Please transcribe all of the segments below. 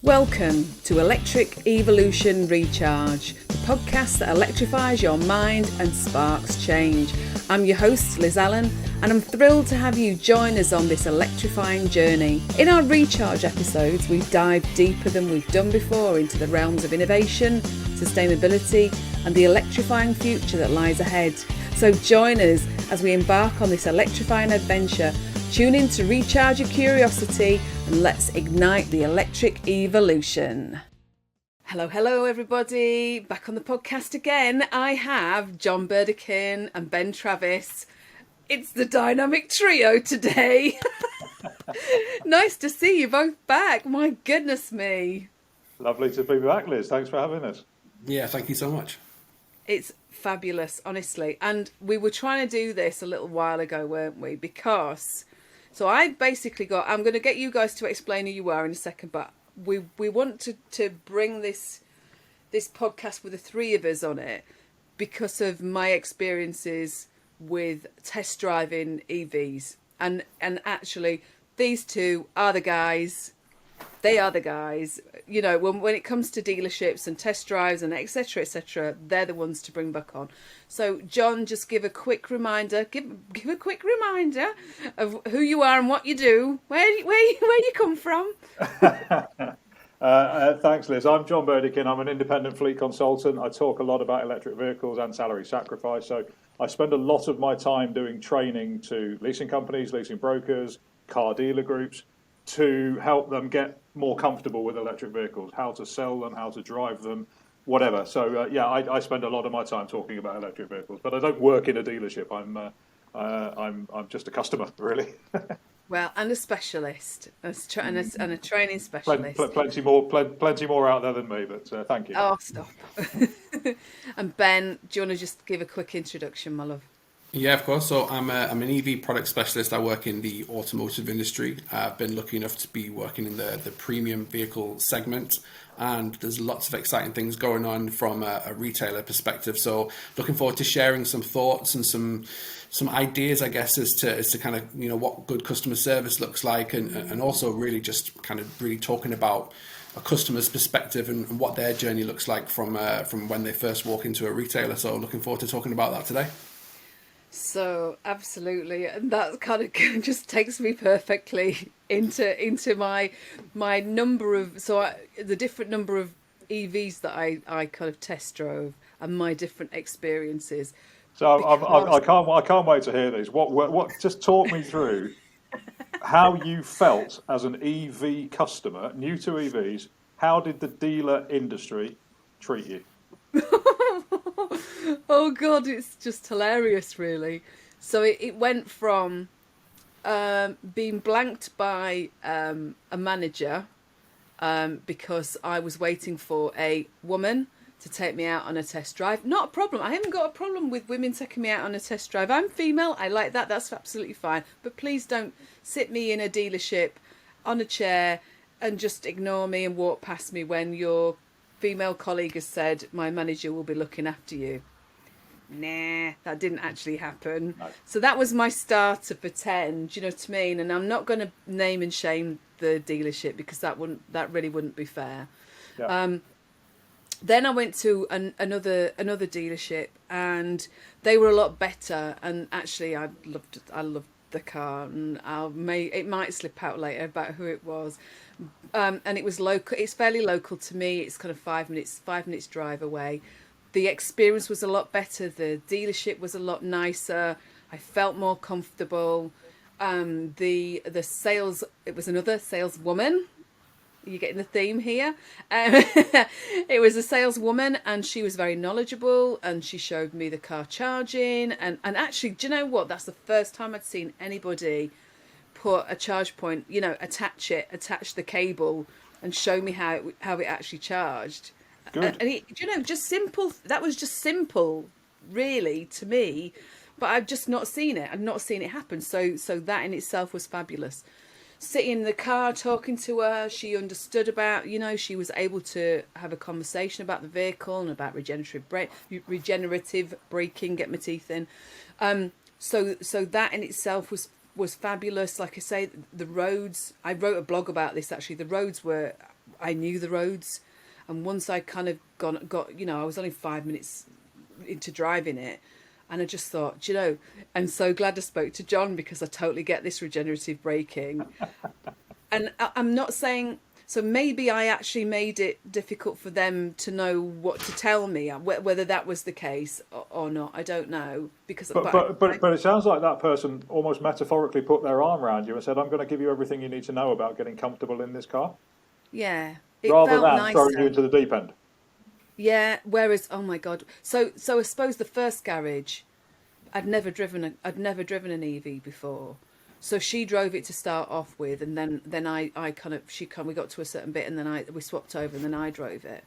Welcome to Electric Evolution Recharge, the podcast that electrifies your mind and sparks change. I'm your host, Liz Allan, and I'm thrilled to have you join us on this electrifying journey. In our Recharge episodes, we dive deeper than we've done before into the realms of innovation, sustainability, and the electrifying future that lies ahead. So join us as we embark on this electrifying adventure. Tune in to recharge your curiosity and let's ignite the electric evolution. Hello everybody. Back on the podcast again. I have John Burdekin and Ben Travis. It's the dynamic trio today. Nice to see you both back. My goodness me. Lovely to be back, Liz. Thanks for having us. Yeah, thank you so much. It's fabulous, honestly. And we were trying to do this a little while ago, weren't we? Because... So I'm going to get you guys to explain who you are in a second, but we want to bring this podcast with the three of us on it because of my experiences with test driving EVs. And actually, these two are the guys. They are the guys. You know, when it comes to dealerships and test drives and etc., they're the ones to bring back on. So, John, just give a quick reminder. Give a quick reminder of who you are and what you do. Where you come from. Thanks, Liz. I'm John Burdekin. I'm an independent fleet consultant. I talk a lot about electric vehicles and salary sacrifice. So I spend a lot of my time doing training to leasing companies, leasing brokers, car dealer groups, to help them get more comfortable with electric vehicles, how to sell them, how to drive them, whatever. So I spend a lot of my time talking about electric vehicles, but I don't work in a dealership. I'm just a customer, really. Well, and a specialist, and a training specialist. Plenty more out there than me, but thank you. Oh, stop. And Ben, do you want to just give a quick introduction, my love? Yeah, of course. So I'm an EV product specialist. I work in the automotive industry. I've been lucky enough to be working in the premium vehicle segment, and there's lots of exciting things going on from a retailer perspective. So looking forward to sharing some thoughts and some ideas, I guess, as to kind of, you know, what good customer service looks like, and also really just kind of really talking about a customer's perspective and what their journey looks like from when they first walk into a retailer. So looking forward to talking about that today. So absolutely, and that kind of just takes me perfectly into my number of the different number of EVs that I kind of test drove and my different experiences. So I can't wait to hear these. What just talk me through how you felt as an EV customer, new to EVs. How did the dealer industry treat you? Oh God, it's just hilarious, really. So it went from being blanked by a manager because I was waiting for a woman to take me out on a test drive. Not a problem. I haven't got a problem with women taking me out on a test drive. I'm female. I like that. That's absolutely fine. But please don't sit me in a dealership on a chair and just ignore me and walk past me when your female colleague has said my manager will be looking after you. Nah, that didn't actually happen. No. So that was my start to pretend, you know what I mean? And I'm not going to name and shame the dealership because that really wouldn't be fair. Yeah. Then I went to another dealership and they were a lot better. And actually, I loved the car, and it might slip out later about who it was. And it was local. It's fairly local to me. It's kind of 5 minutes drive away. The experience was a lot better. The dealership was a lot nicer. I felt more comfortable. The sales, it was another saleswoman. Are you getting the theme here? It was a saleswoman, and she was very knowledgeable, and she showed me the car charging. And actually, do you know what? That's the first time I'd seen anybody put a charge point, you know, attach the cable and show me how it actually charged. Good. And it, you know, just simple. That was just simple, really, to me. But I've just not seen it. I've not seen it happen. So that in itself was fabulous. Sitting in the car, talking to her, she understood about, you know, she was able to have a conversation about the vehicle and about regenerative braking. Get my teeth in. So that in itself was fabulous. Like I say, the roads. I wrote a blog about this actually. The roads were I knew the roads, and once I kind of got I was only 5 minutes into driving it, and I just thought, I'm so glad I spoke to John, because I totally get this regenerative braking. And I'm not saying, so maybe I actually made it difficult for them to know what to tell me, whether that was the case or not. I don't know, because but it sounds like that person almost metaphorically put their arm around you and said, "I'm going to give you everything you need to know about getting comfortable in this car," yeah, it rather felt than nicer. throwing you into the deep end. Yeah. Whereas, oh my God, so I suppose the first garage, I'd never driven an EV before. So she drove it to start off with, and then we got to a certain bit, and then we swapped over, and then I drove it.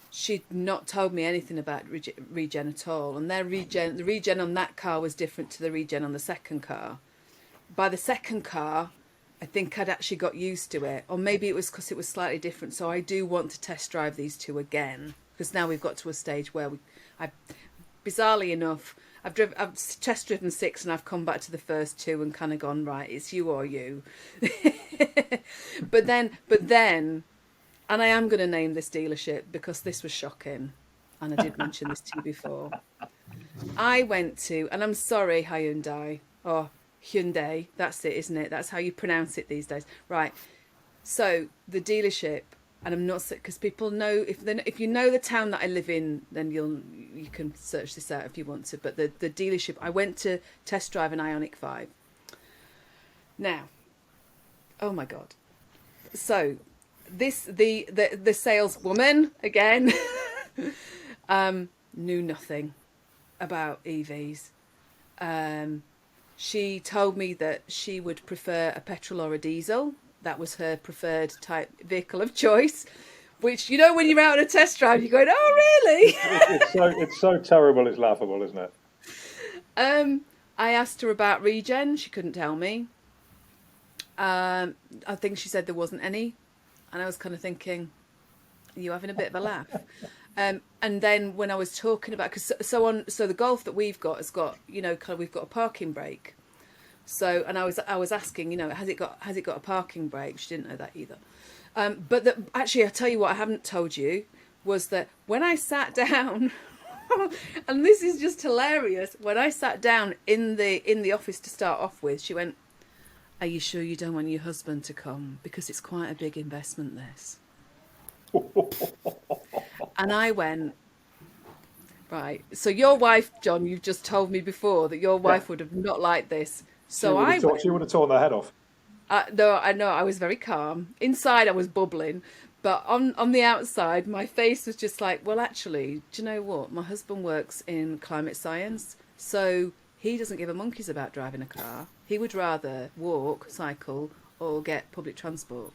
She'd not told me anything about regen at all, and the regen on that car was different to the regen on the second car. By the second car, I think I'd actually got used to it, or maybe it was because it was slightly different. So I do want to test drive these two again, because now we've got to a stage where bizarrely enough, I've test driven 6, and I've come back to the first 2 and kind of gone, right, it's you or you. But then, and I am going to name this dealership because this was shocking, and I did mention this to you before. I went to, and I'm sorry, Hyundai, or Hyundai, that's it, isn't it? That's how you pronounce it these days. Right. So the dealership, and I'm not, because people know, if you know the town that I live in, then you can search this out if you want to. But the dealership, I went to test drive an Ioniq 5. Now, oh my God. So the saleswoman again knew nothing about EVs. She told me that she would prefer a petrol or a diesel. That was her preferred type vehicle of choice, which, when you're out on a test drive, you're going, oh, really? It's so terrible, it's laughable, isn't it? I asked her about regen. She couldn't tell me. I think she said there wasn't any. And I was kind of thinking, are you having a bit of a laugh? And then when I was talking about, so the Golf that we've got has got, we've got a parking brake. So, and I was asking, has it got a parking brake? She didn't know that either. But actually, I'll tell you what I haven't told you was that when I sat down, and this is just hilarious, when I sat down in the office to start off with, she went, "Are you sure you don't want your husband to come? Because it's quite a big investment, this." And I went, right. So your wife, John, you've just told me before that your wife would have not liked this. So she would have torn their head off. No, I know. I was very calm. Inside, I was bubbling, but on the outside, my face was just like, well, actually, do you know what? My husband works in climate science, so he doesn't give a monkeys about driving a car. He would rather walk, cycle, or get public transport.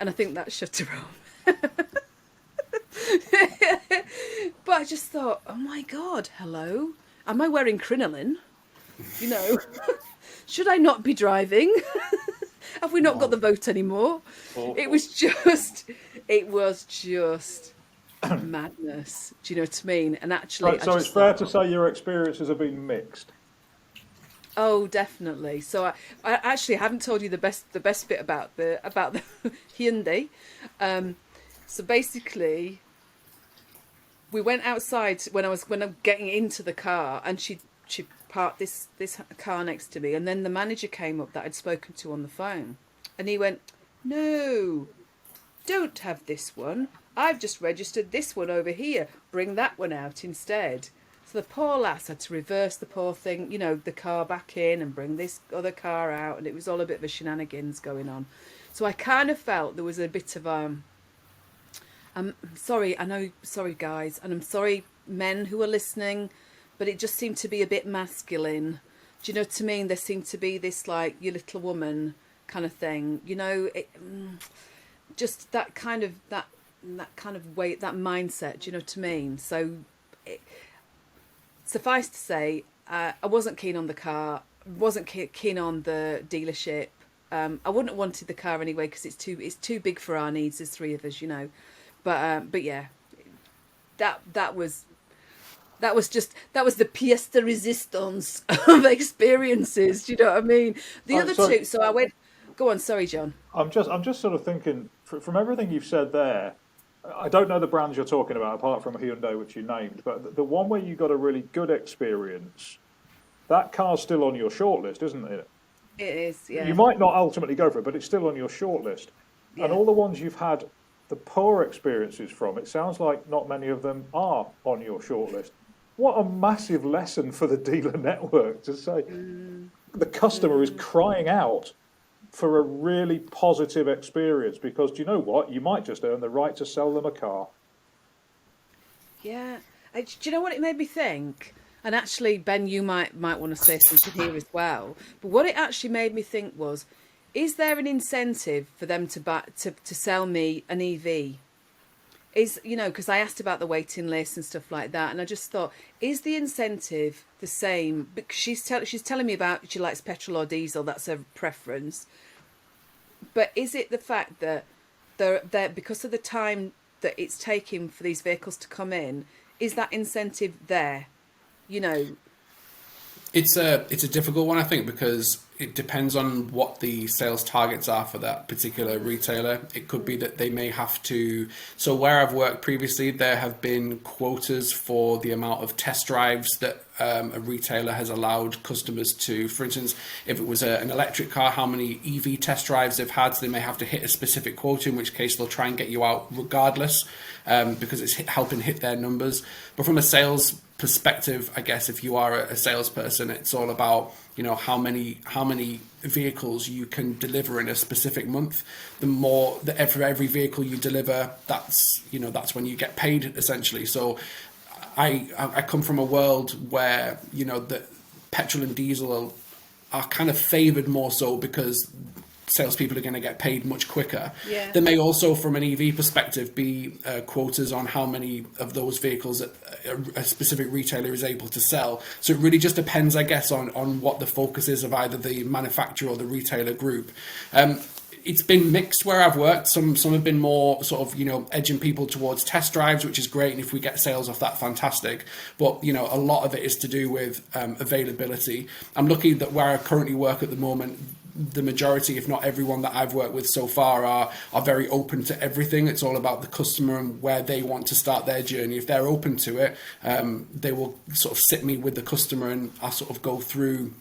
And I think that shut her off. But I just thought, oh my God, hello? Am I wearing crinoline? Should I not be driving? Have we not got the vote anymore? Awful. It was just madness. Do you know what I mean? And actually, so it's fair to say your experiences have been mixed. Oh, definitely. So I actually haven't told you the best bit about the Hyundai. So basically, we went outside when I'm getting into the car, and she parked this car next to me, and then the manager came up that I'd spoken to on the phone, and he went, "No, don't have this one. I've just registered this one over here. Bring that one out instead." So the poor lass had to reverse the poor thing, the car back in and bring this other car out, and it was all a bit of a shenanigans going on. So I kind of felt there was a bit of I'm sorry guys, and I'm sorry men who are listening, but it just seemed to be a bit masculine. Do you know what I mean? There seemed to be this like, you little woman kind of thing, just that kind of way, that mindset. Do you know what I mean? So suffice to say, I wasn't keen on the car, wasn't keen on the dealership. I wouldn't have wanted the car anyway, because it's too big for our needs. There's 3 of us, But yeah, that was the pièce de résistance of experiences. Do you know what I mean? The other two. So I went. Go on. Sorry, John. I'm just sort of thinking from everything you've said there, I don't know the brands you're talking about apart from Hyundai, which you named, but the one where you got a really good experience, that car's still on your shortlist, isn't it? It is, yeah. You might not ultimately go for it, but it's still on your shortlist. Yeah. And all the ones you've had the poor experiences from, it sounds like not many of them are on your shortlist. What a massive lesson for the dealer network to say the customer is crying out for a really positive experience, because do you know what? You might just earn the right to sell them a car. Yeah. Do you know what it made me think? And actually, Ben, you might want to say something here as well. But what it actually made me think was, is there an incentive for them to sell me an EV? Because I asked about the waiting list and stuff like that, and I just thought, is the incentive the same? Because she's telling me about she likes petrol or diesel, that's her preference. But is it the fact that they're because of the time that it's taking for these vehicles to come in, is that incentive there? It's a difficult one, I think, because it depends on what the sales targets are for that particular retailer. It could be that they may have to. So where I've worked previously, there have been quotas for the amount of test drives that a retailer has allowed customers to. For instance, if it was an electric car, how many EV test drives they've had, so they may have to hit a specific quota, in which case they'll try and get you out regardless, because it's helping hit their numbers. But from a sales perspective, I guess if you are a salesperson, it's all about how many vehicles you can deliver in a specific month. The more that for every vehicle you deliver, that's when you get paid, essentially. So I come from a world where the petrol and diesel are kind of favoured more so because salespeople are going to get paid much quicker. Yeah. There may also, from an EV perspective, be quotas on how many of those vehicles a specific retailer is able to sell. So it really just depends, I guess, on what the focus is of either the manufacturer or the retailer group. It's been mixed where I've worked. Some have been more sort of, edging people towards test drives, which is great. And if we get sales off that, fantastic. But, a lot of it is to do with availability. I'm lucky that where I currently work at the moment, the majority, if not everyone that I've worked with so far are very open to everything. It's all about the customer and where they want to start their journey. If they're open to it, they will sort of sit me with the customer and I'll sort of go through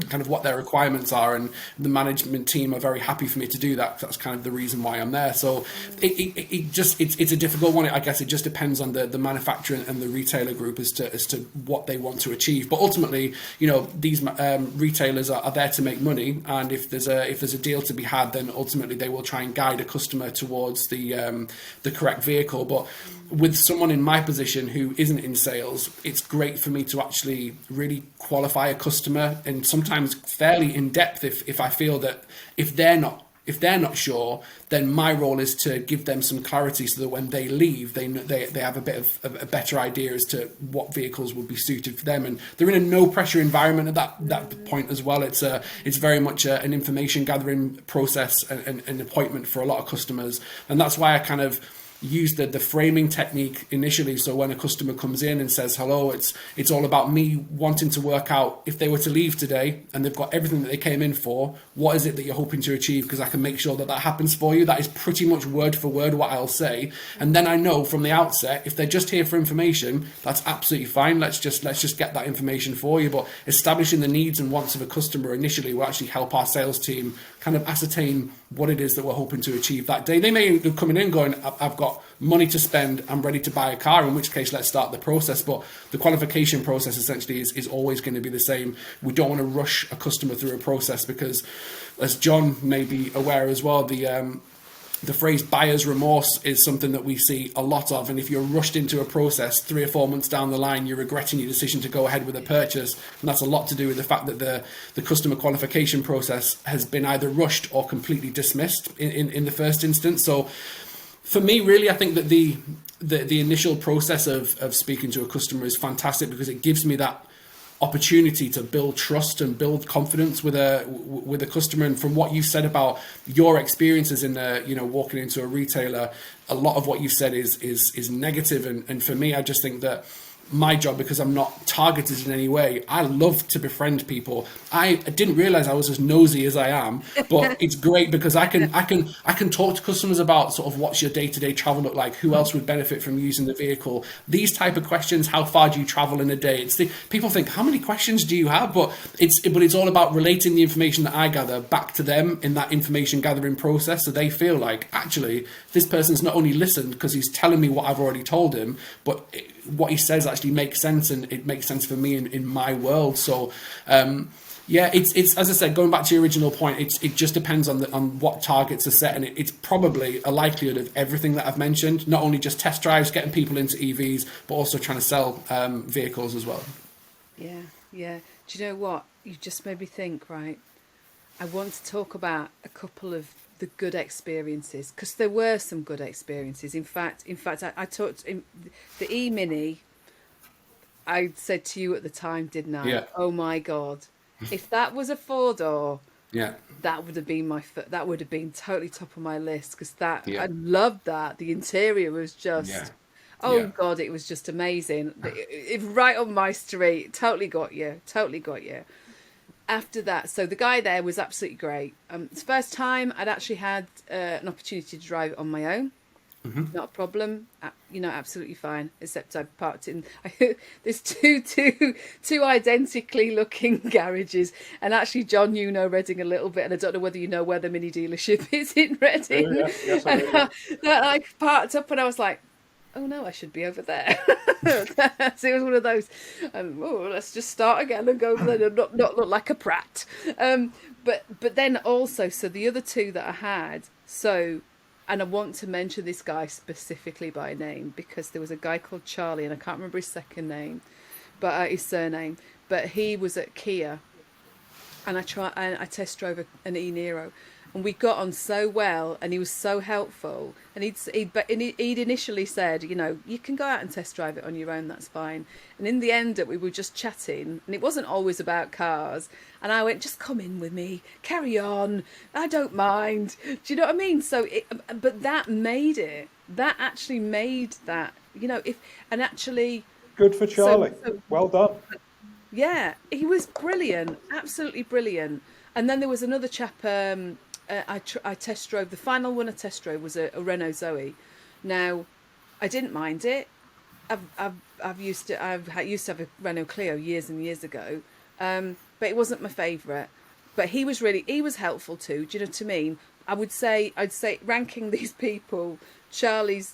kind of what their requirements are, and the management team are very happy for me to do that. That's kind of the reason why I'm there. So it's a difficult one. I guess it just depends on the manufacturer and the retailer group as to what they want to achieve. But ultimately, these retailers are there to make money, and if there's a deal to be had, then ultimately they will try and guide a customer towards the correct vehicle. But with someone in my position who isn't in sales, it's great for me to actually really qualify a customer, and sometimes fairly in depth if I feel that if they're not sure, then my role is to give them some clarity so that when they leave, they have a bit of a better idea as to what vehicles would be suited for them. And they're in a no pressure environment at that point as well. It's very much an information gathering process and an appointment for a lot of customers, and that's why I kind of use the framing technique initially. So when a customer comes in and says hello, it's all about me wanting to work out, if they were to leave today and they've got everything that they came in for, what is it that you're hoping to achieve? Because I can make sure that happens for you. That is pretty much word for word what I'll say. And then I know from the outset, if they're just here for information, that's absolutely fine. Let's just get that information for you. But establishing the needs and wants of a customer initially will actually help our sales team kind of ascertain what it is that we're hoping to achieve that day. They may be coming in going, I've got money to spend, I'm ready to buy a car, in which case let's start the process. But the qualification process essentially is always going to be the same. We don't want to rush a customer through a process because, as John may be aware as well, the phrase buyer's remorse is something that we see a lot of. And if you're rushed into a process 3 or 4 months down the line, you're regretting your decision to go ahead with a purchase. And that's a lot to do with the fact that the customer qualification process has been either rushed or completely dismissed in the first instance. So for me, really, I think that the initial process of speaking to a customer is fantastic because it gives me that opportunity to build trust and build confidence with a customer. And from what you said about your experiences in walking into a retailer, a lot of what you said is negative. And for me, I just think that my job, because I'm not targeted in any way, I love to befriend people. I didn't realize I was as nosy as I am, but it's great because I can talk to customers about sort of what's your day-to-day travel look like, who else would benefit from using the vehicle, these type of questions, how far do you travel in a day? People think, how many questions do you have? But it's all about relating the information that I gather back to them in that information gathering process, so they feel like, actually, this person's not only listened because he's telling me what I've already told him, but what he says actually makes sense, and it makes sense for me in my world. So yeah, it's as I said, going back to your original point, it just depends on what targets are set, and it's probably a likelihood of everything that I've mentioned, not only just test drives, getting people into EVs, but also trying to sell vehicles as well. Yeah. Do you know what? You just made me think, right? I want to talk about a couple of the good experiences, because there were some good experiences. In fact, I talked in the e-mini. I said to you at the time, didn't I? Yeah. Oh my God, if that was a 4-door, Yeah. that would have been that would have been totally top of my list, because Yeah. I loved that. The interior was just. Yeah. Oh Yeah. God, it was just amazing. It right on my street. Totally got you. After that, so the guy there was absolutely great. It's the first time I'd actually had an opportunity to drive it on my own. Not a problem, absolutely fine. Except I parked in. There's two identically looking garages, and actually, John, Reading a little bit, and I don't know whether you know where the Mini dealership is in Reading. Yeah, yes, I do, yeah. I parked up, and I was like, oh no, I should be over there. So it was one of those, let's just start again and go over there and not look like a prat. But then also, so the other two that I had, and I want to mention this guy specifically by name, because there was a guy called Charlie, and I can't remember his second name, but his surname, but he was at Kia, and I test drove an e-Niro, and we got on so well, and he was so helpful, and he'd initially said, you can go out and test drive it on your own, that's fine. And in the end, we were just chatting, and it wasn't always about cars, and I went, just come in with me, carry on, I don't mind. Do you know what I mean? So but that actually made that, Good for Charlie. Well done. yeah, he was brilliant, absolutely brilliant. And then there was another chap. I test drove. The final one I test drove was a Renault Zoe. Now, I didn't mind it. I used to have a Renault Clio years and years ago, but it wasn't my favourite. But he was helpful too. Do you know what I mean? I'd say ranking these people, Charlie's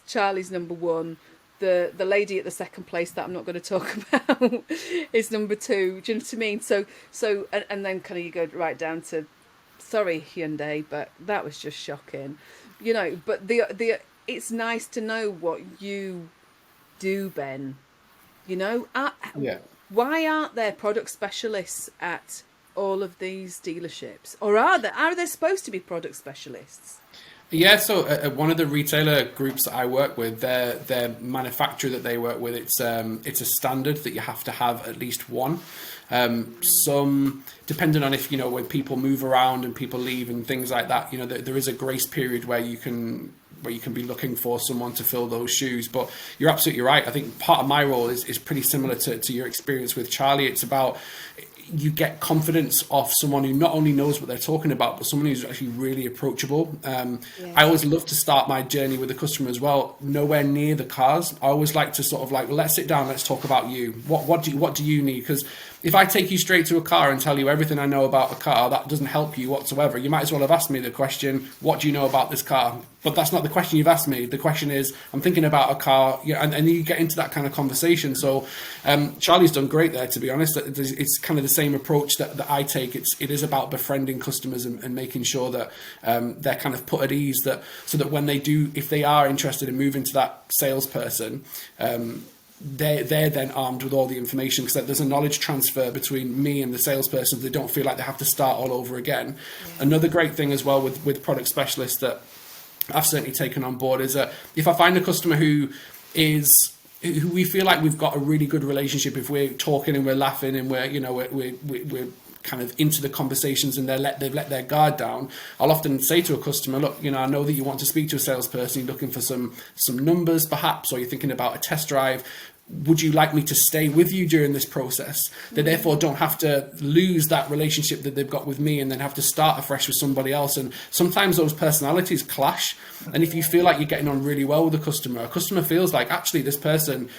number one. The lady at the second place that I'm not going to talk about is number two. Do you know what I mean? So and then kind of you go right down to, sorry Hyundai, but that was just shocking. But the it's nice to know what you do, Ben. Yeah. Why aren't there product specialists at all of these dealerships, or are there supposed to be product specialists? Yeah, so one of the retailer groups that I work with, their manufacturer that they work with, it's a standard that you have to have at least one. Some, depending on if, when people move around and people leave and things like that, there is a grace period where you can be looking for someone to fill those shoes. But you're absolutely right. I think part of my role is pretty similar to your experience with Charlie. It's about, you get confidence off someone who not only knows what they're talking about, but someone who's actually really approachable. I always love to start my journey with the customer as well, nowhere near the cars. I always like to sort of let's sit down, let's talk about you. What do you need? Because if I take you straight to a car and tell you everything I know about a car, that doesn't help you whatsoever. You might as well have asked me the question, what do you know about this car? But that's not the question you've asked me. The question is, I'm thinking about a car, and you get into that kind of conversation. So Charlie's done great there, to be honest. It's kind of the same approach that I take. It is about befriending customers and making sure that they're kind of put at ease, so that when they do, if they are interested in moving to that salesperson, they're then armed with all the information, because there's a knowledge transfer between me and the salesperson. They don't feel like they have to start all over again. Another great thing as well with product specialists that I've certainly taken on board is that if I find a customer who we feel like we've got a really good relationship, if we're talking and we're laughing and we're kind of into the conversations and they've let their guard down, I'll often say to a customer, look, I know that you want to speak to a salesperson, you're looking for some numbers perhaps, or you're thinking about a test drive. Would you like me to stay with you during this process? They therefore don't have to lose that relationship that they've got with me and then have to start afresh with somebody else. And sometimes those personalities clash. And if you feel like you're getting on really well with a customer feels like, actually, this person,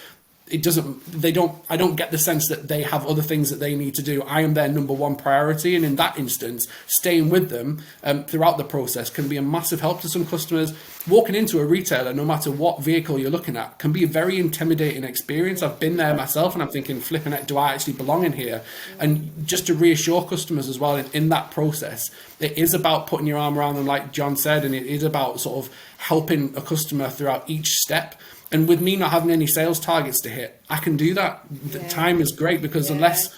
I don't get the sense that they have other things that they need to do. I am their number one priority. And in that instance, staying with them throughout the process can be a massive help to some customers. Walking into a retailer, no matter what vehicle you're looking at, can be a very intimidating experience. I've been there myself and I'm thinking, flipping it, do I actually belong in here? And just to reassure customers as well in that process, it is about putting your arm around them, like John said, and it is about sort of helping a customer throughout each step. And with me not having any sales targets to hit, I can do that. The time is great because unless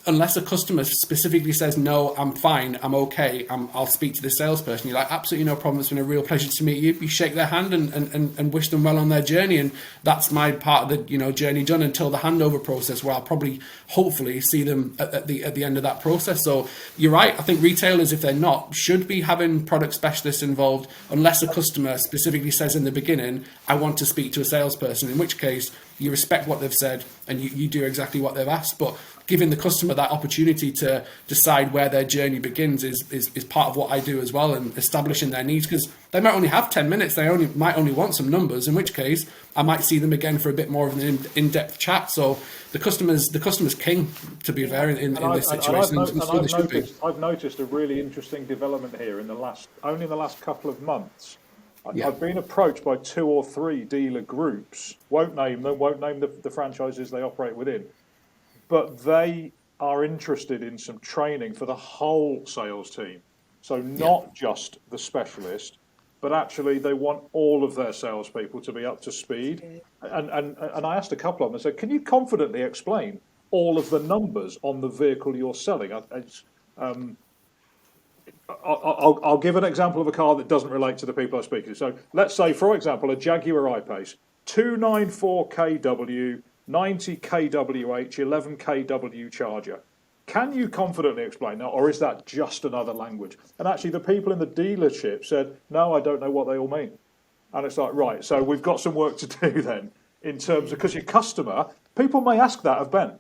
a customer specifically says, no, I'm fine, I'm okay, I'll speak to the salesperson, you're like, absolutely no problem, it's been a real pleasure to meet you. You shake their hand and wish them well on their journey. And that's my part of the journey done until the handover process, where I'll probably, hopefully, see them at the end of that process. So you're right, I think retailers, if they're not, should be having product specialists involved, unless a customer specifically says in the beginning, I want to speak to a salesperson, in which case you respect what they've said and you do exactly what they've asked. But giving the customer that opportunity to decide where their journey begins is part of what I do as well, and establishing their needs, because they might only have 10 minutes, they might only want some numbers, in which case I might see them again for a bit more of an in-depth chat. So the customer's king, to be fair, in this situation. I've noticed a really interesting development here in the last couple of months. I've been approached by 2 or 3 dealer groups, won't name the franchises they operate within, but they are interested in some training for the whole sales team. So not just the specialist, but actually they want all of their salespeople to be up to speed. And I asked a couple of them, I said, can you confidently explain all of the numbers on the vehicle you're selling? I'll give an example of a car that doesn't relate to the people I speak to. So let's say, for example, a Jaguar I-Pace, 294 kW, 90 kWh, 11 kW charger. Can you confidently explain that, or is that just another language? And actually, the people in the dealership said, no, I don't know what they all mean. And it's like, right, so we've got some work to do then, in terms of, because your customer, people may ask that of Ben.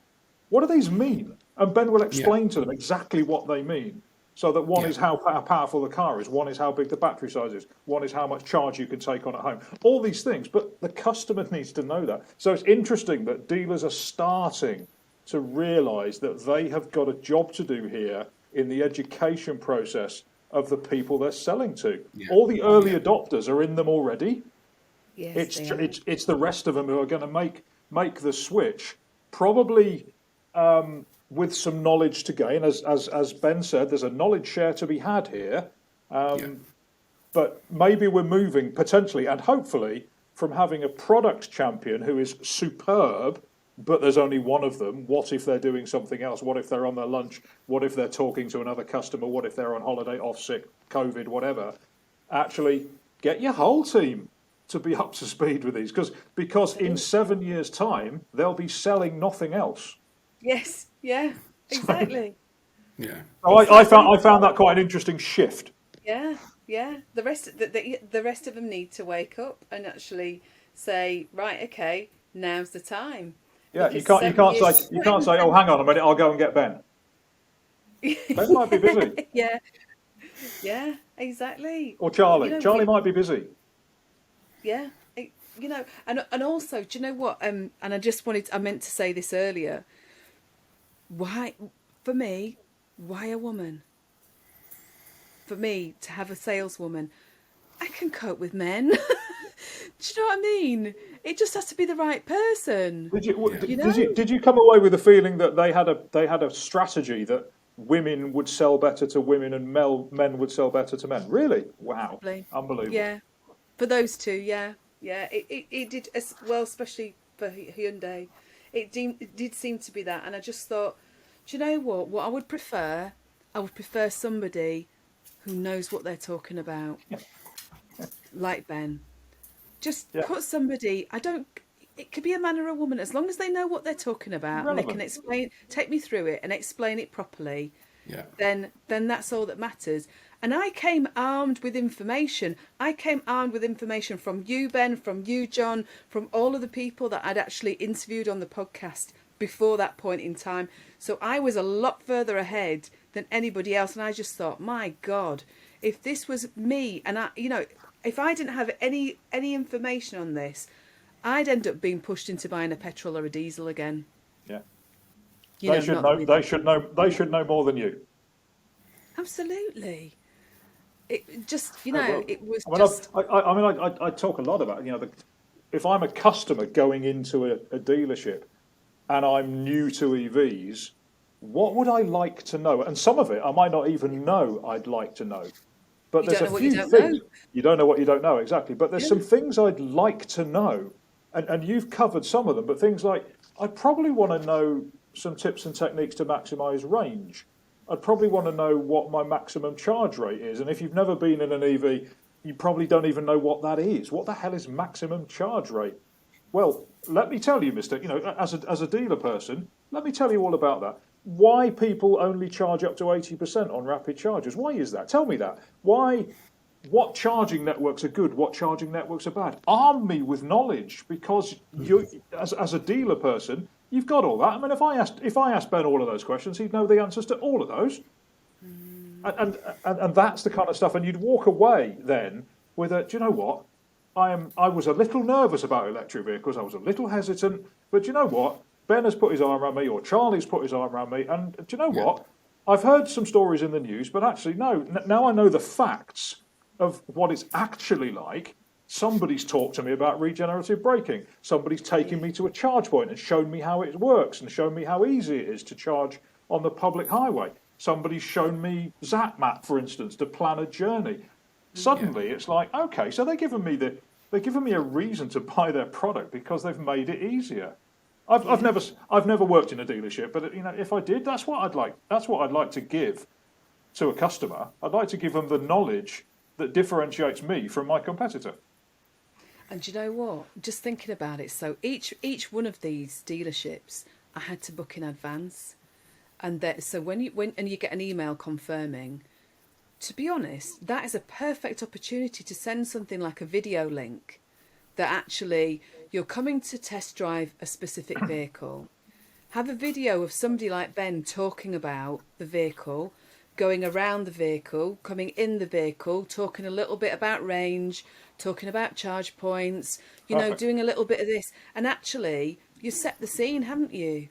What do these mean? And Ben will explain to them exactly what they mean. So that one is how powerful the car is, one is how big the battery size is, one is how much charge you can take on at home. All these things, but the customer needs to know that. So it's interesting that dealers are starting to realise that they have got a job to do here in the education process of the people they're selling to. All the early adopters are in them already. Yes, it's the rest of them who are going to make the switch, probably with some knowledge to gain. As Ben said, there's a knowledge share to be had here. But maybe we're moving potentially and hopefully from having a product champion who is superb, but there's only one of them. What if they're doing something else? What if they're on their lunch? What if they're talking to another customer? What if they're on holiday, off sick, COVID, whatever? Actually, get your whole team to be up to speed with these, because in 7 years' time, they'll be selling nothing else. Yes, yeah, exactly. I found that quite an interesting shift. Yeah. The rest of them need to wake up and actually say, right, okay, now's the time. Yeah, you can't say, oh, hang on a minute, I'll go and get Ben. Ben might be busy. Yeah, exactly. Or Charlie. Charlie might be busy. Yeah, and also, do you know what? And I meant to say this earlier. Why a woman? For me to have a saleswoman, I can cope with men. Do you know what I mean? It just has to be the right person. Did you come away with the feeling that they had a strategy that women would sell better to women and men would sell better to men? Really? Wow. Probably. Unbelievable. Yeah. For those two, yeah. It did as well, especially for Hyundai. It did seem to be that, and I just thought, do you know what? What I would prefer somebody who knows what they're talking about, like Ben. Just put somebody. it could be a man or a woman, as long as they know what they're talking about and they can Relevant. explain, take me through it and explain it properly, Yeah. then that's all that matters. And I came armed with information. I came armed with information from you, Ben, from you, John, from all of the people that I'd actually interviewed on the podcast before that point in time. So I was a lot further ahead than anybody else. And I just thought, my God, if this was me and I, if I didn't have any information on this, I'd end up being pushed into buying a petrol or a diesel again. Yeah. Not They should know. They should know more than you. Absolutely. It just, Well, it was I mean, just. I talk a lot about, if I'm a customer going into a dealership and I'm new to EVs, what would I like to know? And some of it I might not even know I'd like to know. But You there's don't a know what few you don't things. know. You don't know what you don't know, exactly. But there's Yeah. some things I'd like to know. And you've covered some of them, but things like, I probably want to know some tips and techniques to maximise range. I'd probably want to know what my maximum charge rate is. And if you've never been in an EV, you probably don't even know what that is. What the hell is maximum charge rate? Well, let me tell you, mister, as a dealer person, let me tell you all about that. Why people only charge up to 80% on rapid chargers. Why is that? Tell me that. Why? What charging networks are good? What charging networks are bad? Arm me with knowledge, because you, as a dealer person, you've got all that. I mean, if I asked Ben all of those questions, he'd know the answers to all of those. And that's the kind of stuff. And you'd walk away then with a, do you know what? I was a little nervous about electric vehicles. I was a little hesitant, but do you know what? Ben has put his arm around me, or Charlie's put his arm around me, and do you know what? I've heard some stories in the news, but actually, no. Now I know the facts of what it's actually like. Somebody's talked to me about regenerative braking. Somebody's taken me to a charge point and shown me how it works and shown me how easy it is to charge on the public highway. Somebody's shown me ZapMap, for instance, to plan a journey. Suddenly, it's like, okay, so they're giving me a reason to buy their product because they've made it easier. I've never worked in a dealership, but if I did, that's what I'd like. That's what I'd like to give to a customer. I'd like to give them the knowledge that differentiates me from my competitor. And you know what? Just thinking about it, so each one of these dealerships, I had to book in advance, and so when you get an email confirming, to be honest, that is a perfect opportunity to send something like a video link that actually you're coming to test drive a specific vehicle. Have a video of somebody like Ben talking about the vehicle, going around the vehicle, coming in the vehicle, talking a little bit about range, talking about charge points, doing a little bit of this. And actually, you've set the scene, haven't you?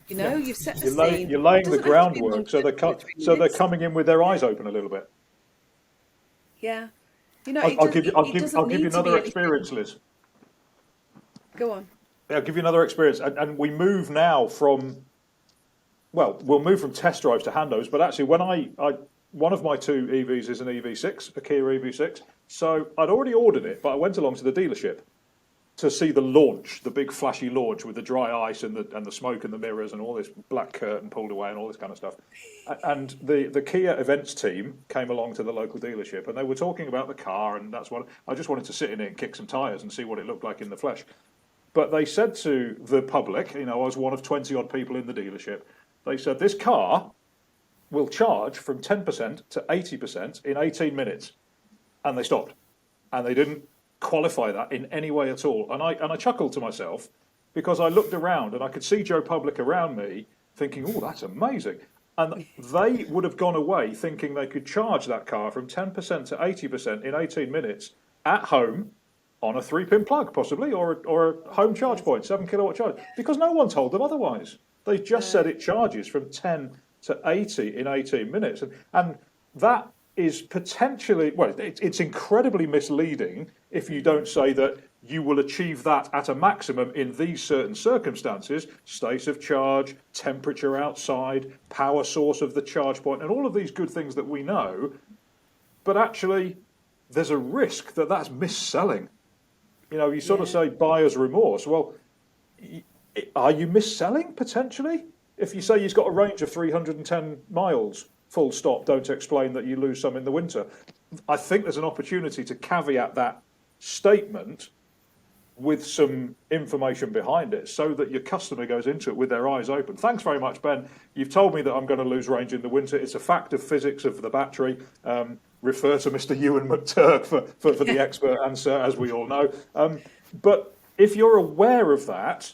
You've set the scene. You're laying the It doesn't have to be longer groundwork, so than 2 or 3 they're minutes. coming in with their eyes open a little bit. Yeah. I'll give you need to another be experience, Liz. Go on. I'll give you another experience, and we move now we'll move from test drives to handovers. But actually, when one of my two EVs is an EV6, a Kia EV6. So I'd already ordered it, but I went along to the dealership to see the launch, the big flashy launch with the dry ice and the smoke and the mirrors and all this black curtain pulled away and all this kind of stuff. And the Kia events team came along to the local dealership and they were talking about the car, and that's what I just wanted to sit in it and kick some tyres and see what it looked like in the flesh. But they said to the public, I was one of 20 odd people in the dealership, they said this car will charge from 10% to 80% in 18 minutes. And they stopped. And they didn't qualify that in any way at all. And I chuckled to myself because I looked around and I could see Joe Public around me thinking, oh, that's amazing. And they would have gone away thinking they could charge that car from 10% to 80% in 18 minutes at home on a 3-pin plug, possibly, or a home charge point, 7 kilowatt charge, because no one told them otherwise. They just said it charges from 10 to 80 in 18 minutes. And that is potentially, it's incredibly misleading if you don't say that you will achieve that at a maximum in these certain circumstances, state of charge, temperature outside, power source of the charge point, and all of these good things that we know. But actually, there's a risk that that's mis-selling. You sort of say buyer's remorse. Well, are you mis-selling potentially? If you say you've got a range of 310 miles, full stop, don't explain that you lose some in the winter. I think there's an opportunity to caveat that statement with some information behind it so that your customer goes into it with their eyes open. Thanks very much, Ben. You've told me that I'm going to lose range in the winter. It's a fact of physics of the battery. Refer to Mr. Ewan McTurk for the expert answer, as we all know. But if you're aware of that,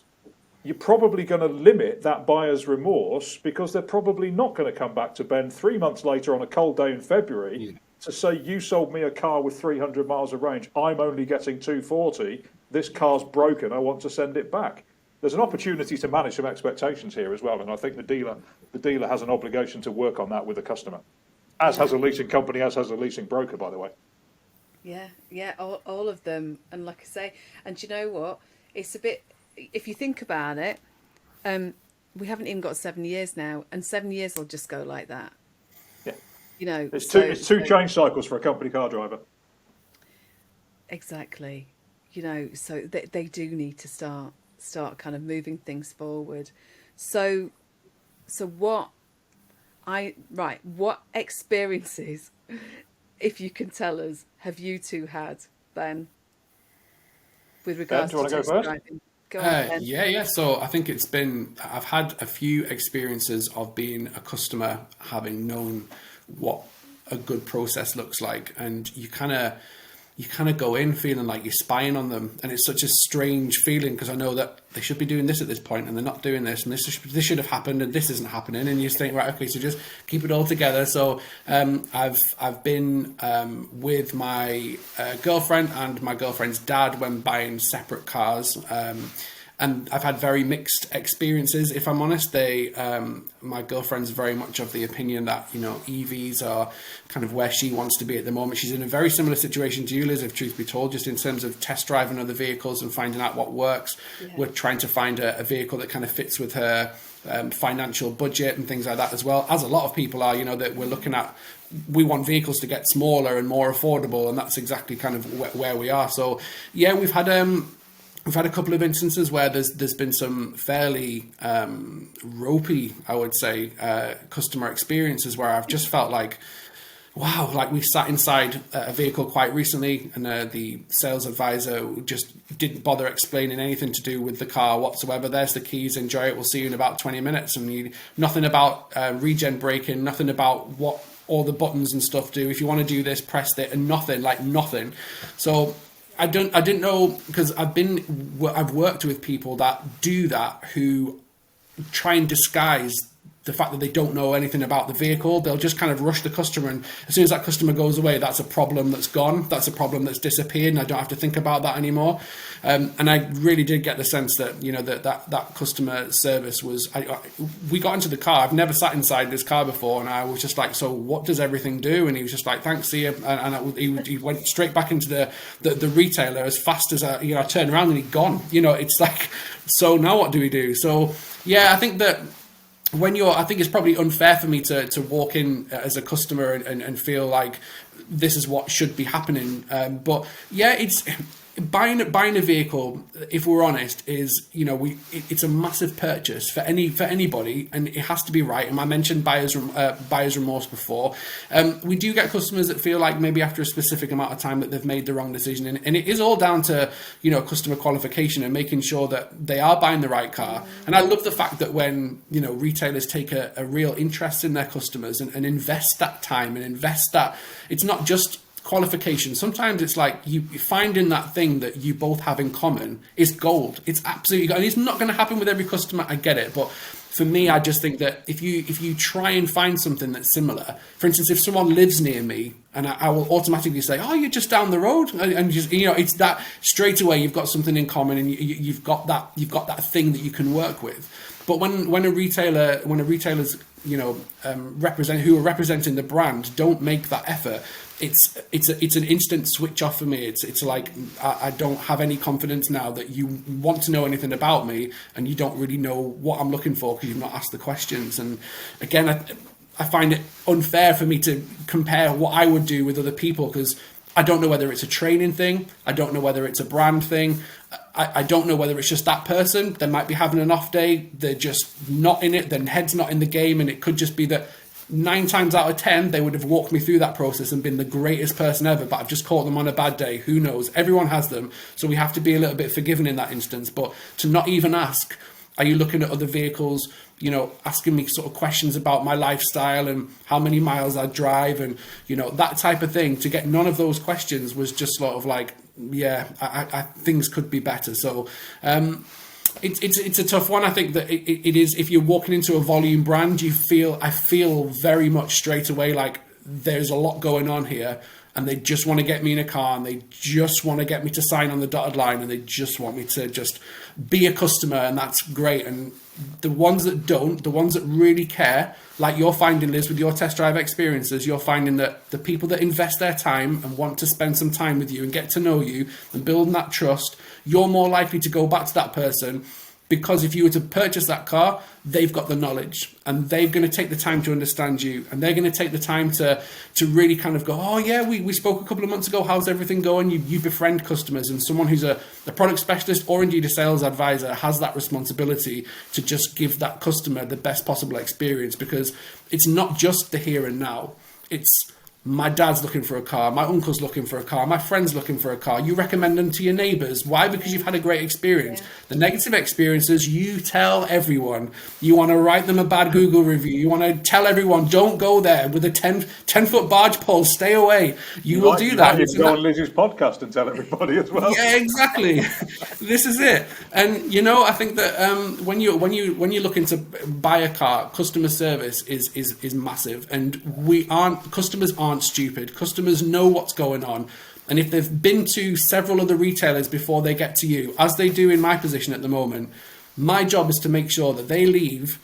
you're probably going to limit that buyer's remorse, because they're probably not going to come back to Ben 3 months later on a cold day in February to say, you sold me a car with 300 miles of range. I'm only getting 240. This car's broken. I want to send it back. There's an opportunity to manage some expectations here as well, and I think the dealer has an obligation to work on that with the customer, as has a leasing company, as has a leasing broker, by the way. Yeah, all of them. And like I say, and you know what? It's a bit, if you think about it, we haven't even got 7 years now, and 7 years will just go like that. Yeah. You know, it's two change cycles for a company car driver. Exactly. You know, so they do need to start kind of moving things forward. So what experiences, if you can tell us, have you two had, Ben, with regards Ben, do you to want to go first? driving? Go on, Ben. Yeah. So I think I've had a few experiences of being a customer, having known what a good process looks like, and you kind of go in feeling like you're spying on them, and it's such a strange feeling, because I know that they should be doing this at this point and they're not doing this, and this should have happened and this isn't happening, and you just think, right, okay, so just keep it all together. So I've been with my girlfriend and my girlfriend's dad when buying separate cars, and I've had very mixed experiences, if I'm honest. My girlfriend's very much of the opinion that, you know, EVs are kind of where she wants to be at the moment. She's in a very similar situation to you, Liz, if truth be told, just in terms of test driving other vehicles and finding out what works. Yeah. We're trying to find a vehicle that kind of fits with her financial budget and things like that as well, as a lot of people are, you know, that we're looking at. We want vehicles to get smaller and more affordable, and that's exactly kind of where we are. So, yeah, we've had a couple of instances where there's been some fairly ropey, I would say, customer experiences where I've just felt like, wow, like we sat inside a vehicle quite recently, and the sales advisor just didn't bother explaining anything to do with the car whatsoever. There's the keys, enjoy it, we'll see you in about 20 minutes. And nothing about regen braking, nothing about what all the buttons and stuff do. If you want to do this, press it, and nothing. So I didn't know, because I've worked with people that do that, who try and disguise the fact that they don't know anything about the vehicle. They'll just kind of rush the customer, and as soon as that customer goes away, that's a problem that's gone. That's a problem that's disappeared, and I don't have to think about that anymore. And I really did get the sense that, you know, that customer service was. We got into the car. I've never sat inside this car before, and I was just like, "So what does everything do?" And he was just like, "Thanks, see you." And he went straight back into the retailer as fast as I turned around, and he'd gone. You know, it's like, so now what do we do? So yeah, I think that. I think it's probably unfair for me to walk in as a customer and feel like this is what should be happening. But yeah, it's buying a vehicle, if we're honest, is, you know, it's a massive purchase for anybody, and it has to be right. And I mentioned buyer's remorse before. We do get customers that feel like maybe after a specific amount of time that they've made the wrong decision, and it is all down to, you know, customer qualification and making sure that they are buying the right car. And I love the fact that when, you know, retailers take a real interest in their customers and invest that time and invest that, it's not just qualification. Sometimes it's like you finding that thing that you both have in common is gold. It's absolutely, and it's not going to happen with every customer. I get it, but for me, I just think that if you try and find something that's similar, for instance, if someone lives near me, and I will automatically say, "Oh, you're just down the road," and just, you know, it's that straight away you've got something in common, and you've got that thing that you can work with. But when a retailer's, you know, who are representing the brand don't make that effort, it's an instant switch off for me. It's like I don't have any confidence now that you want to know anything about me, and you don't really know what I'm looking for because you've not asked the questions. And again, I find it unfair for me to compare what I would do with other people, because I don't know whether it's a training thing. I don't know whether it's a brand thing. I don't know whether it's just that person. They might be having an off day. They're just not in it. Their head's not in the game. And it could just be that 9 times out of 10, they would have walked me through that process and been the greatest person ever, but I've just caught them on a bad day. Who knows? Everyone has them. So we have to be a little bit forgiving in that instance. But to not even ask, are you looking at other vehicles, you know, asking me sort of questions about my lifestyle and how many miles I drive and, you know, that type of thing, to get none of those questions was just sort of like, yeah, I things could be better. So, it's a tough one. I think that it is, if you're walking into a volume brand, I feel very much straight away like there's a lot going on here, and they just want to get me in a car, and they just want to get me to sign on the dotted line, and they just want me to just be a customer, and that's great. And the ones that don't, the ones that really care, like you're finding, Liz, with your test drive experiences, you're finding that the people that invest their time and want to spend some time with you and get to know you and build that trust, you're more likely to go back to that person, because if you were to purchase that car, they've got the knowledge and they're going to take the time to understand you, and they're going to take the time to really kind of go, oh yeah, we spoke a couple of months ago, how's everything going? You befriend customers, and someone who's a product specialist or indeed a sales advisor has that responsibility to just give that customer the best possible experience, because it's not just the here and now. It's my dad's looking for a car, my uncle's looking for a car, my friend's looking for a car. You recommend them to your neighbours. Why? Because you've had a great experience. Yeah. The negative experiences, you tell everyone. You want to write them a bad Google review. You want to tell everyone, don't go there with a 10-foot barge pole, stay away. You will do that. You can go on Liz's podcast and tell everybody as well. Yeah, exactly. This is it. And, you know, I think that when you're looking to buy a car, customer service is massive. And customers aren't stupid. Customers know what's going on, and if they've been to several other retailers before they get to you, as they do in my position at the moment, my job is to make sure that they leave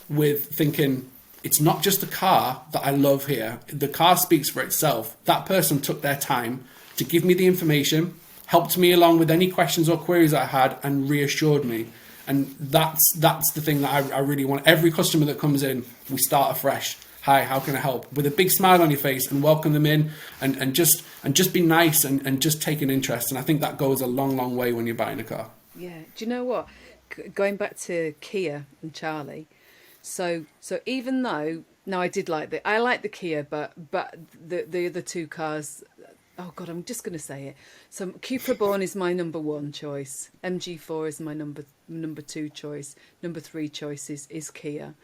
with thinking, it's not just the car that I love here. The car speaks for itself. That person took their time to give me the information, helped me along with any questions or queries I had, and reassured me. And that's the thing that I really want. Every customer that comes in, we start afresh. Hi, how can I help? With a big smile on your face, and welcome them in, and just be nice and just take an interest. And I think that goes a long, long way when you're buying a car. Yeah. Do you know what? Going back to Kia and Charlie. So even though, no, I like the Kia, but the other two cars, oh God, I'm just going to say it. So Cupra Born is my number one choice. MG4 is my number two choice. Number three choice is Kia.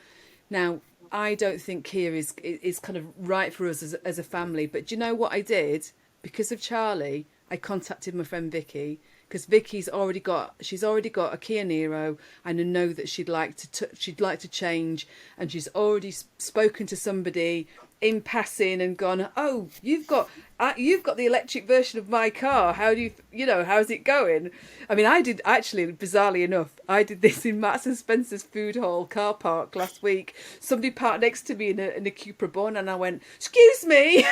Now, I don't think Kia is kind of right for us as a family. But do you know what I did? Because of Charlie, I contacted my friend Vicky, because Vicky's already got a Kia Niro, and I know that she'd like to change, and she's already spoken to somebody in passing and gone, oh, you've got the electric version of my car. How do how's it going? I mean, I did actually, bizarrely enough, I did this in Marks and Spencer's food hall car park last week. Somebody parked next to me in a Cupra Born, and I went, excuse me.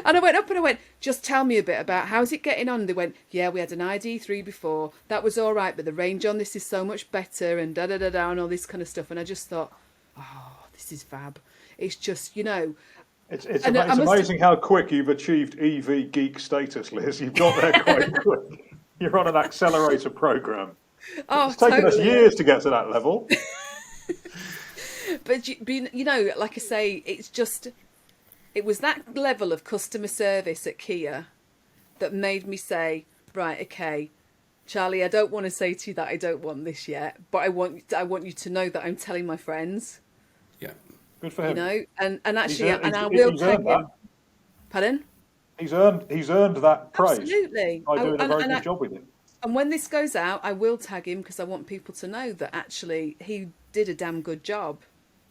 And I went up and I went, just tell me a bit about how's it getting on. And they went, yeah, we had an ID3 before. That was all right, but the range on this is so much better, and da-da-da-da, and all this kind of stuff. And I just thought, oh, this is fab. It's just, It's amazing how quick you've achieved EV geek status, Liz. You've got there quite quick. You're on an accelerator program. Oh, it's taken us years to get to that level. But like I say, it was that level of customer service at Kia that made me say, right, okay, Charlie, I don't want to say to you that I don't want this yet, but I want you to know that I'm telling my friends. Yeah. Good for him. And actually, I will tag him. Pardon? He's earned that praise. Absolutely. By doing a very good job with it. And when this goes out, I will tag him, because I want people to know that actually he did a damn good job.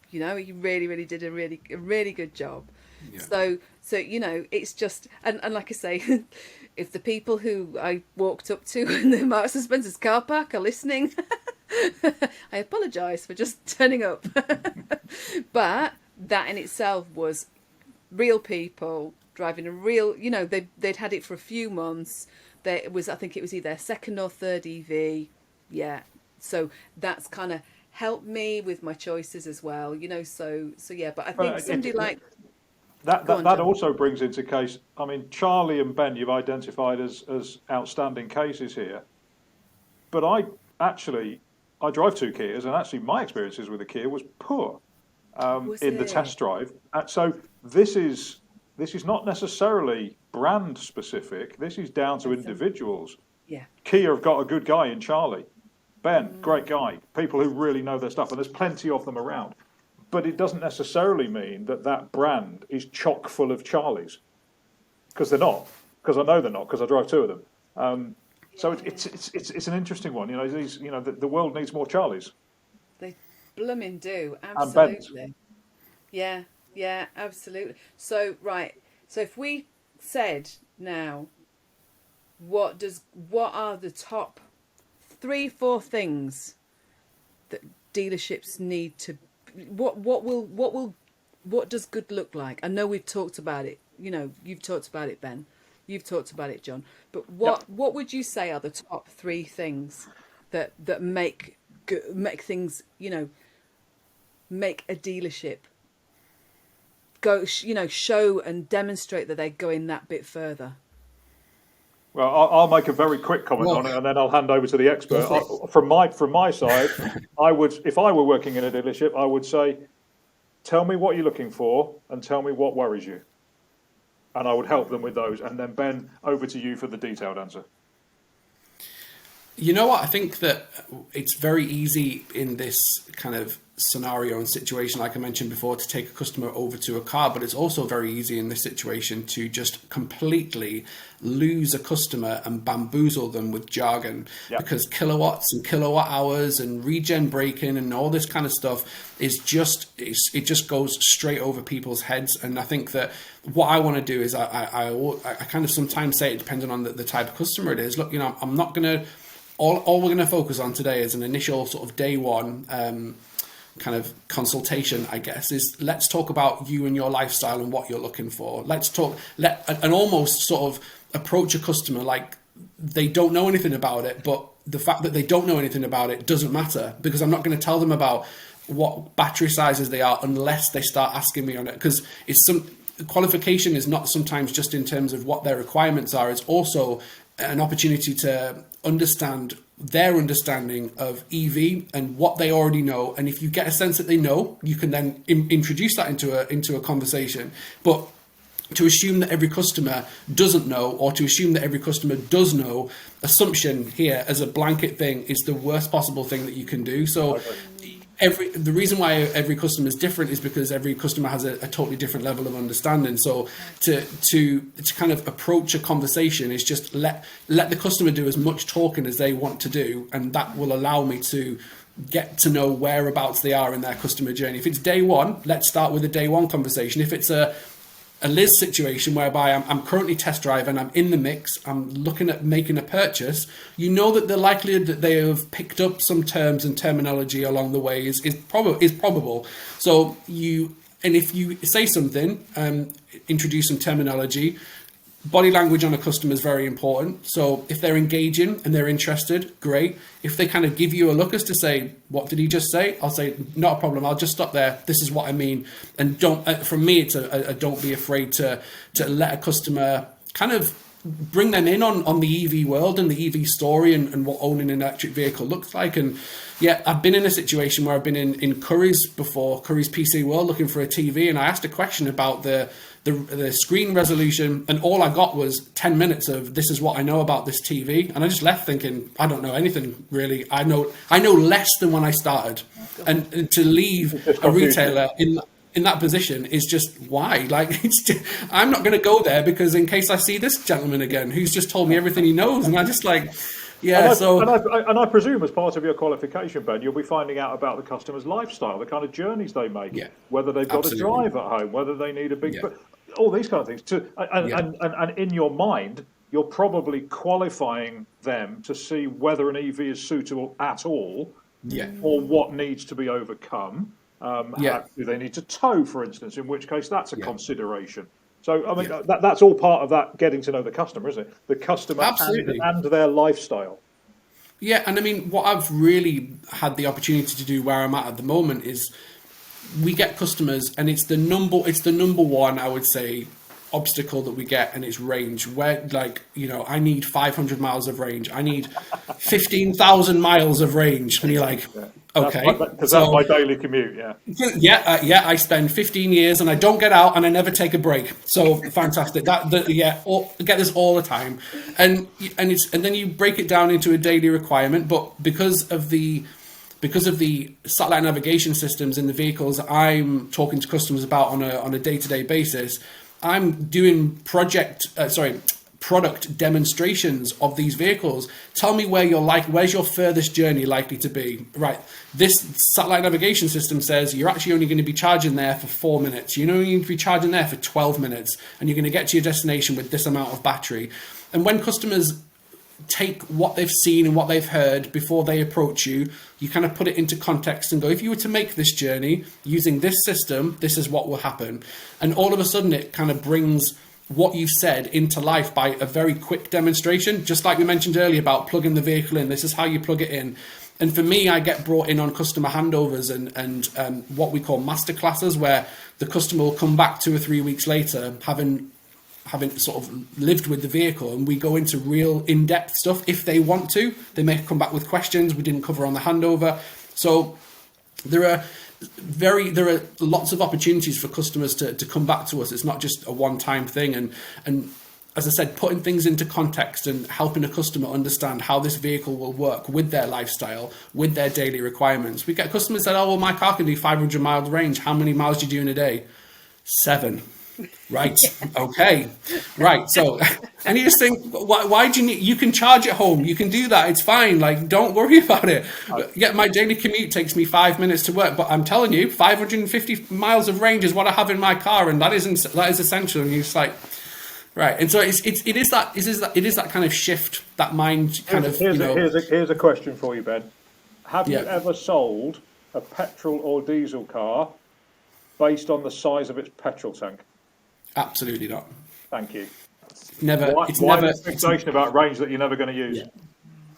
He really, really did a really good job. Yeah. So it's just, and like I say, if the people who I walked up to in the Marks and Spencer's car park are listening, I apologise for just turning up. But that in itself was real people driving a real, they'd had it for a few months. I think it was either second or third EV. Yeah. So that's kind of helped me with my choices as well, so yeah. But I think somebody like... That also brings into case, I mean, Charlie and Ben, you've identified as outstanding cases here. But I drive two Kias, and actually my experiences with the Kia was poor. Was in the it? test drive. So this is not necessarily brand specific. This is down to individuals. Yeah. Kia have got a good guy in Charlie. Ben, great guy. People who really know their stuff, and there's plenty of them around. But it doesn't necessarily mean that that brand is chock full of Charlies, because they're not. Because I know they're not, because I drive two of them. So it's an interesting one. The world needs more Charlies. They blooming do. And Bens. Absolutely. Yeah. Yeah, absolutely. So, right. So if we said now, what are the top 3-4 things that dealerships need to, what does good look like? I know we've talked about it. You've talked about it, Ben. You've talked about it, John. But what would you say are the top 3 things that make things, make a dealership go, show and demonstrate that they're going that bit further? Well, I'll make a very quick comment on it, and then I'll hand over to the expert. From my side, I would, if I were working in a dealership, I would say, tell me what you're looking for and tell me what worries you. And I would help them with those. And then, Ben, over to you for the detailed answer. You know what? I think that it's very easy in this kind of scenario and situation, like I mentioned before, to take a customer over to a car, but it's also very easy in this situation to just completely lose a customer and bamboozle them with jargon, because kilowatts and kilowatt hours and regen braking and all this kind of stuff is it just goes straight over people's heads. And I think that what I want to do is I kind of sometimes say, it depending on the type of customer it is, look, I'm not going to, all we're going to focus on today is an initial sort of day one kind of consultation, I guess, is let's talk about you and your lifestyle and what you're looking for. Let's talk, and almost sort of approach a customer like they don't know anything about it, but the fact that they don't know anything about it doesn't matter, because I'm not going to tell them about what battery sizes they are unless they start asking me on it, because qualification is not sometimes just in terms of what their requirements are, it's also an opportunity to understand their understanding of EV and what they already know. And if you get a sense that they know, you can then introduce that into a conversation. But to assume that every customer doesn't know, or to assume that every customer does know, assumption here as a blanket thing is the worst possible thing that you can do. So the reason why every customer is different is because every customer has a totally different level of understanding. So to kind of approach a conversation is just let the customer do as much talking as they want to do, and that will allow me to get to know whereabouts they are in their customer journey. If it's day one, let's start with a day one conversation. If it's a Liz situation whereby I'm currently test driving, I'm in the mix, I'm looking at making a purchase, you know that the likelihood that they have picked up some terms and terminology along the way is probable. So if you say something, introduce some terminology, body language on a customer is very important. So if they're engaging and they're interested, great. If they kind of give you a look as to say, what did he just say? I'll say, not a problem. I'll just stop there. This is what I mean. And from me, it's don't be afraid to let a customer kind of bring them in on the EV world and the EV story and what owning an electric vehicle looks like. And yeah, I've been in a situation where I've been in Curry's before, Curry's PC World, looking for a TV. And I asked a question about the screen resolution, and all I got was 10 minutes of this is what I know about this TV, and I just left thinking I don't know anything really. I know less than when I started, and to leave a retailer in that position is just why. Like, I'm not going to go there because in case I see this gentleman again who's just told me everything he knows, and I just like. Yeah, and I presume as part of your qualification, Ben, you'll be finding out about the customer's lifestyle, the kind of journeys they make, whether they've got a drive at home, whether they need a big, all these kind of things. And in your mind, you're probably qualifying them to see whether an EV is suitable at all, or what needs to be overcome. Do they need to tow, for instance? In which case, that's a consideration. So, I mean, that's all part of that getting to know the customer, isn't it? The customer and their lifestyle. Yeah, and I mean, what I've really had the opportunity to do where I'm at the moment is we get customers, and it's the number one, I would say, obstacle that we get, and it's range. Where, like, I need 500 miles of range. I need 15,000 miles of range. And you're like, Okay, Because that's my daily commute, yeah. Yeah, I spend 15 years and I don't get out and I never take a break. So fantastic. Get this all the time, and then you break it down into a daily requirement. But because of the satellite navigation systems in the vehicles I'm talking to customers about on a day-to-day basis, I'm doing product demonstrations of these vehicles. Tell me where's your furthest journey likely to be? Right, this satellite navigation system says you're actually only going to be charging there for 4 minutes. You know, you need to be charging there for 12 minutes, and you're going to get to your destination with this amount of battery. And when customers take what they've seen and what they've heard before they approach you, you kind of put it into context and go, if you were to make this journey using this system, this is what will happen. And all of a sudden it kind of brings what you've said into life by a very quick demonstration, just like we mentioned earlier about plugging the vehicle in. This is how you plug it in. And for me, I get brought in on customer handovers and what we call masterclasses, where the customer will come back 2 or 3 weeks later, having sort of lived with the vehicle, and we go into real in-depth stuff if they want to. They may come back with questions we didn't cover on the handover. So there are lots of opportunities for customers to come back to us. It's not just a one-time thing. And as I said, putting things into context and helping a customer understand how this vehicle will work with their lifestyle, with their daily requirements. We get customers that, oh, well, my car can do 500 miles range. How many miles do you do in a day? 7. Right. Okay. Right. So, and you just think, why do you can charge at home. You can do that. It's fine. Like, don't worry about it. Yeah, my daily commute takes me 5 minutes to work, but I'm telling you, 550 miles of range is what I have in my car. And that is essential. And you're just like, right. And so it is that kind of shift, that mind kind of, Here's a question for you, Ben. Have you ever sold a petrol or diesel car based on the size of its petrol tank? Absolutely not. Thank you. Never. Why the fixation about range that you're never going to use?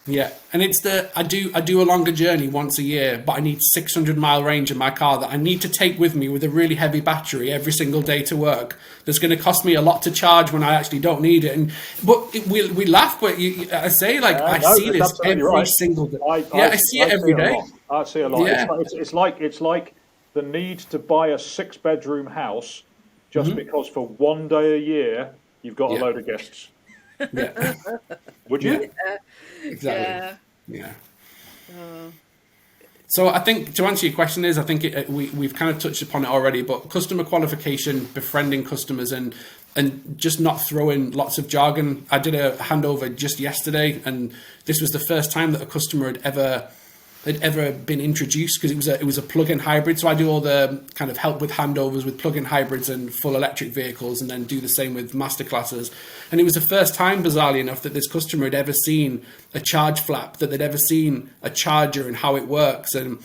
Yeah, and it's I do a longer journey once a year, but I need 600-mile range in my car that I need to take with me with a really heavy battery every single day to work. That's going to cost me a lot to charge when I actually don't need it. We laugh, but I say, like, I see this every single day. I see it every day. I see a lot. Yeah. It's like the need to buy a 6-bedroom house just because for one day a year you've got a load of guests. Yeah. Would you? Yeah. Exactly. Yeah. So I think to answer your question I think we've kind of touched upon it already, but customer qualification, befriending customers and just not throwing lots of jargon. I did a handover just yesterday, and this was the first time that a customer had ever been introduced, because it was a plug-in hybrid. So I do all the kind of help with handovers with plug-in hybrids and full electric vehicles, and then do the same with masterclasses. And it was the first time, bizarrely enough, that this customer had ever seen a charge flap, that they'd ever seen a charger and how it works. And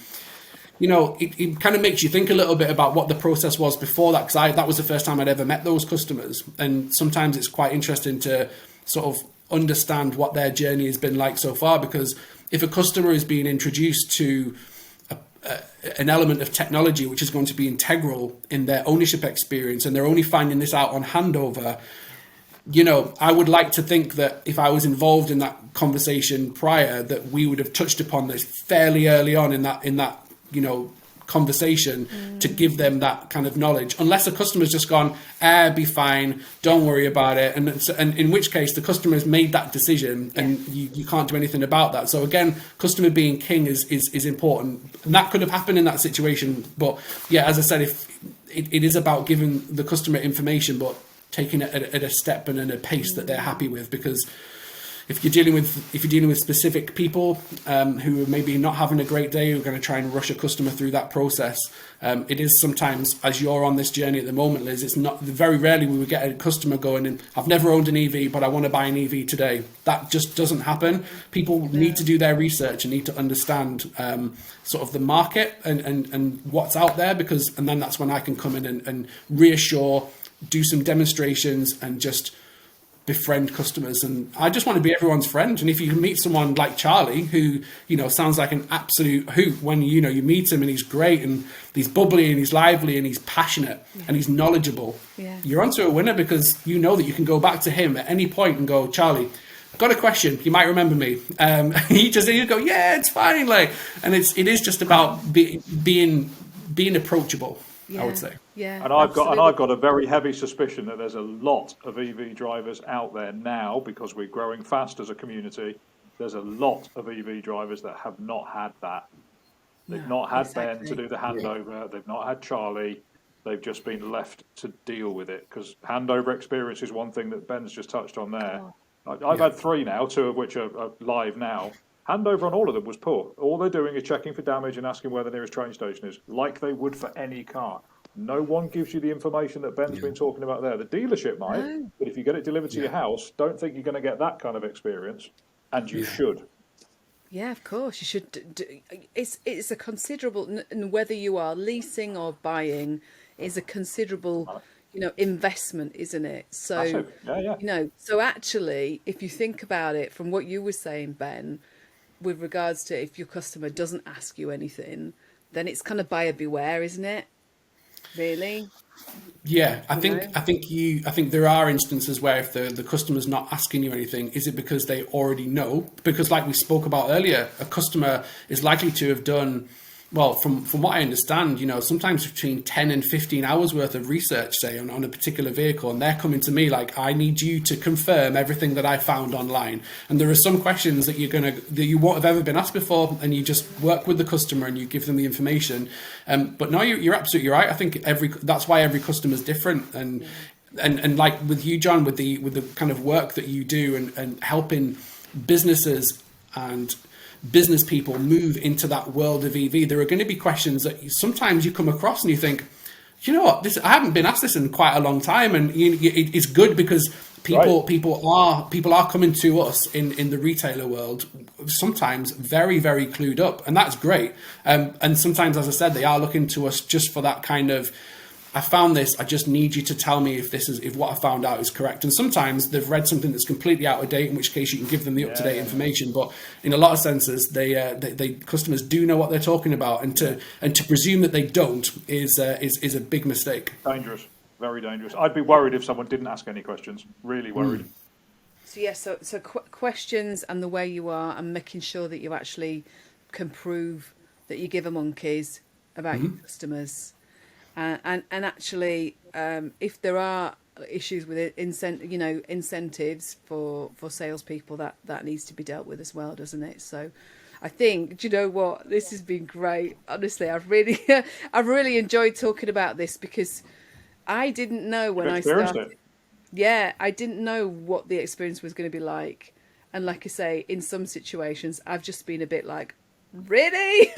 it kind of makes you think a little bit about what the process was before that, because that was the first time I'd ever met those customers. And sometimes it's quite interesting to sort of understand what their journey has been like so far, because if a customer is being introduced to an element of technology which is going to be integral in their ownership experience, and they're only finding this out on handover, I would like to think that if I was involved in that conversation prior, that we would have touched upon this fairly early on in that conversation to give them that kind of knowledge, unless a customer's just gone, be fine, don't worry about it, and in which case the customer has made that decision and you can't do anything about that. So again, customer being king is important, and that could have happened in that situation. But yeah, as I said, if it is about giving the customer information, but taking it at a step and in a pace that they're happy with, because if you're dealing with specific people who are maybe not having a great day, who are going to try and rush a customer through that process, it is sometimes, as you're on this journey at the moment, Liz, it's not very rarely we would get a customer going and I've never owned an EV, but I want to buy an EV today. That just doesn't happen. People need to do their research and need to understand sort of the market and what's out there, and then that's when I can come in and reassure, do some demonstrations, and just befriend customers. And I just want to be everyone's friend. And if you can meet someone like Charlie, who sounds like an absolute hoot when you meet him, and he's great and he's bubbly and he's lively and he's passionate and he's knowledgeable, you're onto a winner, because you know that you can go back to him at any point and go, Charlie, got a question. You might remember me. You go, yeah, it's fine. Like, and it is just about being approachable. Yeah. I would say. Yeah. And I've got a very heavy suspicion that there's a lot of EV drivers out there now, because we're growing fast as a community. There's a lot of EV drivers that have not had that. They've not had Ben to do the handover. They've not had Charlie. They've just been left to deal with it, because handover experience is one thing that Ben's just touched on there. I've had 3 now, 2 of which are live now. Handover on all of them was poor. All they're doing is checking for damage and asking where the nearest train station is, like they would for any car. No one gives you the information that Ben's been talking about there. The dealership might, but if you get it delivered to your house, don't think you're going to get that kind of experience, and you should. Yeah, of course you should. It's a considerable, and whether you are leasing or buying, is a considerable, investment, isn't it? So, so actually, if you think about it from what you were saying, Ben, with regards to if your customer doesn't ask you anything, then it's kind of buyer beware, isn't it? Really? Yeah, I think there are instances where if the customer's not asking you anything, is it because they already know? Because like we spoke about earlier, a customer is likely to have done, well, from what I understand, sometimes between 10 and 15 hours worth of research, say, on a particular vehicle, and they're coming to me like, I need you to confirm everything that I found online. And there are some questions that you won't have ever been asked before, and you just work with the customer and you give them the information. But no, you're absolutely right. I think that's why every customer is different. And like with you, John, with the kind of work that you do and helping businesses and business people move into that world of EV, there are going to be questions that sometimes you come across and you think, you know what, I haven't been asked this in quite a long time, and it's good because people are coming to us in the retailer world sometimes very, very clued up, and that's great. And sometimes, as I said, they are looking to us just for that kind of, I found this, I just need you to tell me if what I found out is correct. And sometimes they've read something that's completely out of date, in which case you can give them the up-to-date information. But in a lot of senses, they customers do know what they're talking about, and to presume that they don't is a big mistake. Dangerous, very dangerous. I'd be worried if someone didn't ask any questions. Really worried. So questions and the way you are, and making sure that you actually can prove that you give a monkeys about your customers. And actually, if there are issues with incentives for salespeople, that needs to be dealt with as well, doesn't it? So, I think, do you know what? This has been great. Honestly, I've really enjoyed talking about this, because I didn't know when I started. Yeah, I didn't know what the experience was going to be like, and like I say, in some situations, I've just been a bit like, really?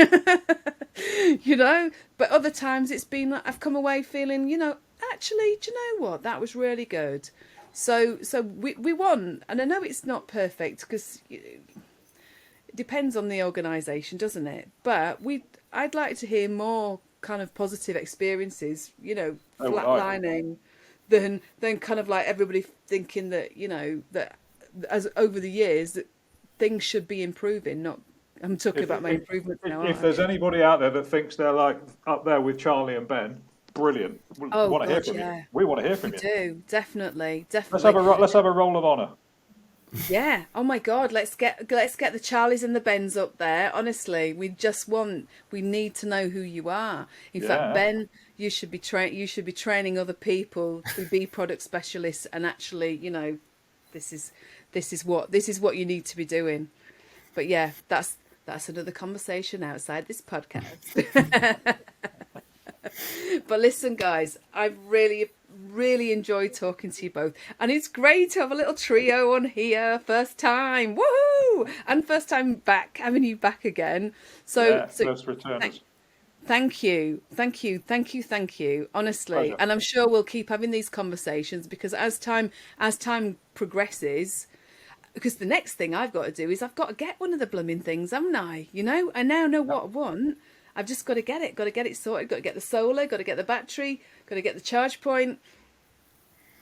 But other times it's been like I've come away feeling, actually, do you know what, that was really good. So we want, and I know it's not perfect, because it depends on the organisation, doesn't it? But I'd like to hear more kind of positive experiences, flatlining, than kind of like everybody thinking that, that as over the years that things should be improving, not. I'm talking about my improvements now. If there's anybody out there that thinks they're like up there with Charlie and Ben, brilliant. We want to hear from you. We want to hear from you. We do, definitely. Let's have a roll of honour. Yeah. Oh my God. Let's get the Charlies and the Bens up there. Honestly, we need to know who you are. In fact, Ben, you should be training other people to be product specialists, and actually, this is what you need to be doing. But yeah, that's another conversation outside this podcast. But listen, guys, I've really, really enjoyed talking to you both. And it's great to have a little trio on here. First time. Woohoo! And first time back, having you back again. So first returners. Thank you. Honestly. Pleasure. And I'm sure we'll keep having these conversations, because as time progresses, because the next thing I've got to do is I've got to get one of the blooming things, haven't I? I now know what I want. I've just got to get it sorted. Got to get the solar, got to get the battery, got to get the charge point,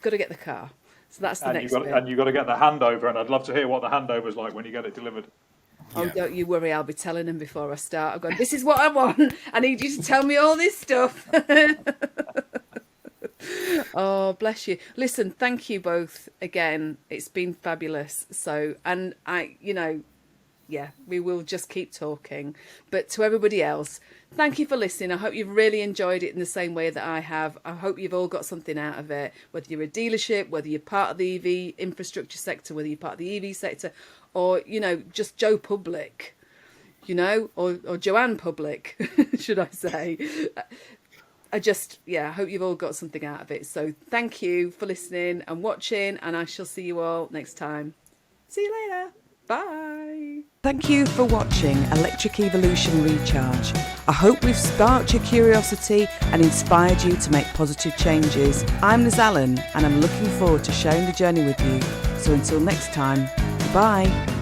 got to get the car. So that's the next bit. And you've got to get the handover, and I'd love to hear what the handover's like when you get it delivered. Oh, don't you worry, I'll be telling them before I start. I'm going, this is what I want. I need you to tell me all this stuff. Oh, bless you. Listen, thank you both again. It's been fabulous. So, and yeah, we will just keep talking. But to everybody else, thank you for listening. I hope you've really enjoyed it in the same way that I have. I hope you've all got something out of it, whether you're a dealership, whether you're part of the EV infrastructure sector, whether you're part of the EV sector, or, just Joe Public, or Joanne Public, should I say. I hope you've all got something out of it. So thank you for listening and watching, and I shall see you all next time. See you later. Bye. Thank you for watching Electric Evolution Recharge. I hope we've sparked your curiosity and inspired you to make positive changes. I'm Allan, and I'm looking forward to sharing the journey with you. So until next time, bye.